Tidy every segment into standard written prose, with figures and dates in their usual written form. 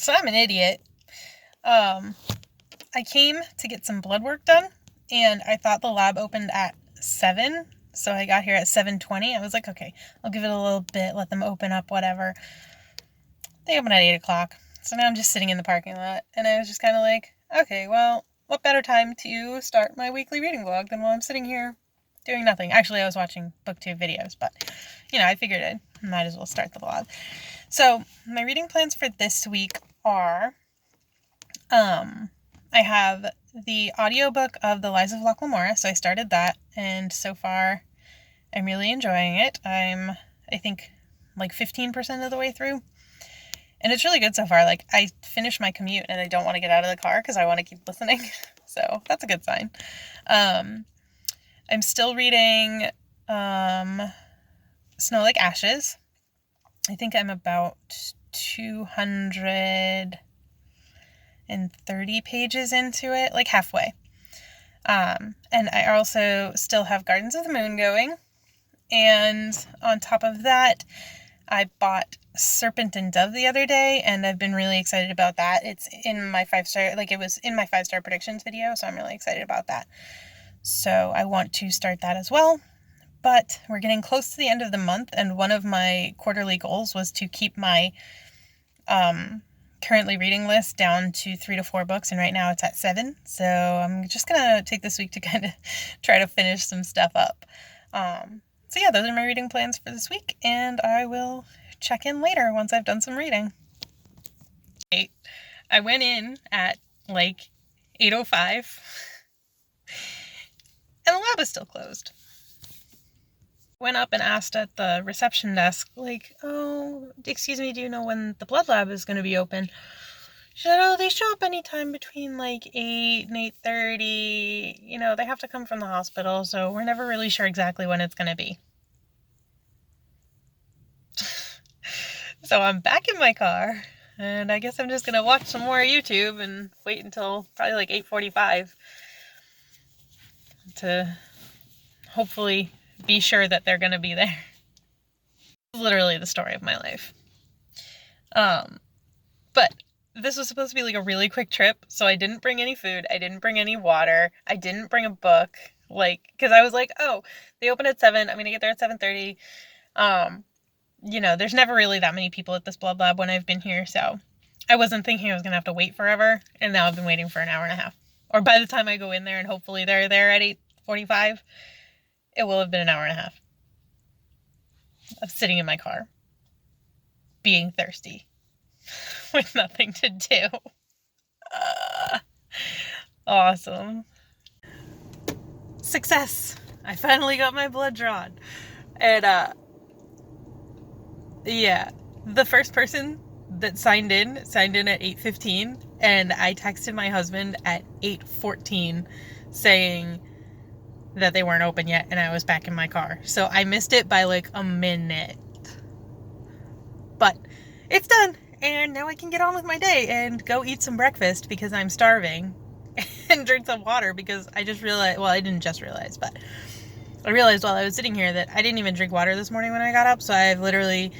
So I'm an idiot. I came to get some blood work done, and I thought the lab opened at 7, so I got here at 7:20. I was like, okay, I'll give it a little bit, let them open up, whatever. They open at 8 o'clock, so now I'm just sitting in the parking lot, and I was just kind of like, okay, well, what better time to start my weekly reading vlog than while I'm sitting here doing nothing. Actually, I was watching booktube videos, but, I figured I might as well start the vlog. So, my reading plans for this week are, I have the audiobook of The Lies of Locke Lamora, so I started that, and so far I'm really enjoying it. I think, like 15% of the way through, and it's really good so far. Like, I finished my commute, and I don't want to get out of the car because I want to keep listening, so that's a good sign. I'm still reading Snow Like Ashes. I think I'm about 230 pages into it, like halfway. And I also still have Gardens of the Moon going. And on top of that, I bought Serpent and Dove the other day, and I've been really excited about that. It's in my 5-star, it was in my 5-star predictions video, so I'm really excited about that. So I want to start that as well. But we're getting close to the end of the month, and one of my quarterly goals was to keep my currently reading list down to 3 to 4 books, and right now it's at 7. So I'm just gonna take this week to kind of try to finish some stuff up. So yeah, those are my reading plans for this week, and I will check in later once I've done some reading. I went in at like 8:05, and the lab is still closed. Went up and asked at the reception desk, like, oh, excuse me, do you know when the blood lab is going to be open? She said, oh, they show up anytime between like 8 and 8:30. They have to come from the hospital, so we're never really sure exactly when it's going to be. So I'm back in my car, and I guess I'm just going to watch some more YouTube and wait until probably like 8:45 to hopefully be sure that they're going to be there. It's literally the story of my life. But this was supposed to be like a really quick trip, so I didn't bring any food, I didn't bring any water, I didn't bring a book, because I was like, oh, they open at 7, I'm gonna get there at 7:30. There's never really that many people at this blood lab when I've been here, so I wasn't thinking I was gonna have to wait forever, and now I've been waiting for an hour and a half. Or by the time I go in there and hopefully they're there at 8:45, it will have been an hour and a half of sitting in my car, being thirsty, with nothing to do. Awesome. Success! I finally got my blood drawn. And, yeah, the first person that signed in at 8:15, and I texted my husband at 8:14 saying that they weren't open yet, and I was back in my car. So I missed it by like a minute. But it's done, and now I can get on with my day and go eat some breakfast because I'm starving, and drink some water because I just realized, well, I didn't just realize, but I realized while I was sitting here that I didn't even drink water this morning when I got up, so I've literally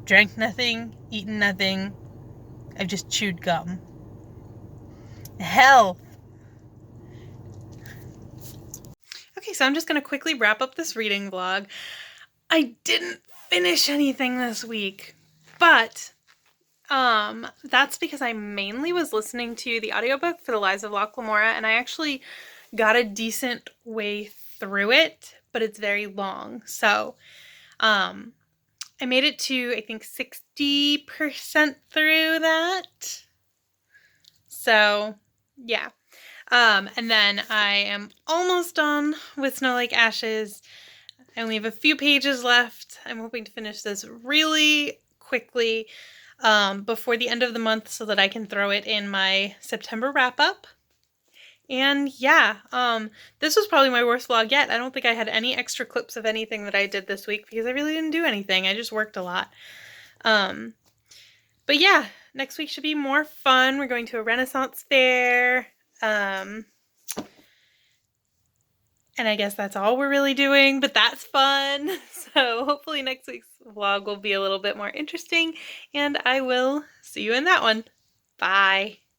drank nothing, eaten nothing. I've just chewed gum. Hell. Okay, so I'm just going to quickly wrap up this reading vlog. I didn't finish anything this week, but that's because I mainly was listening to the audiobook for The Lies of Locke Lamora, and I actually got a decent way through it, but it's very long. So I made it to, I think, 60% through that. So yeah. And then I am almost done with Snow Like Ashes. I only have a few pages left. I'm hoping to finish this really quickly before the end of the month so that I can throw it in my September wrap-up. And yeah, this was probably my worst vlog yet. I don't think I had any extra clips of anything that I did this week because I really didn't do anything. I just worked a lot. But yeah, next week should be more fun. We're going to a Renaissance fair. And And I guess that's all we're really doing, but that's fun. So hopefully next week's vlog will be a little bit more interesting, and I will see you in that one. Bye.